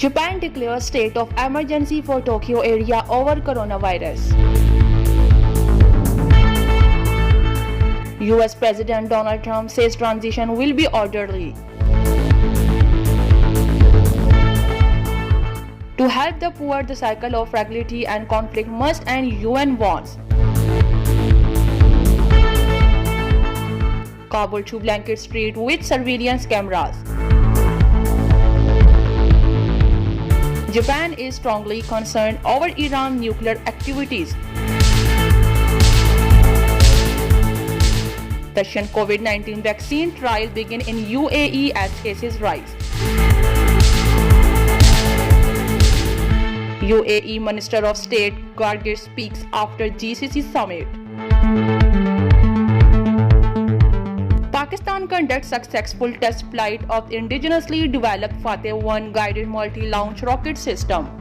Japan declares state of emergency for Tokyo area over coronavirus. US President Donald Trump says transition will be orderly. To help the poor, the cycle of fragility and conflict must end, UN warns. Kabul to Blanket Street with surveillance cameras. Japan is strongly concerned over Iran's nuclear activities. Russian COVID-19 vaccine trial begin in UAE as cases rise. UAE Minister of State Gargir speaks after GCC summit. Pakistan conducts successful test flight of indigenously developed Fateh 1 guided multi-launch rocket system.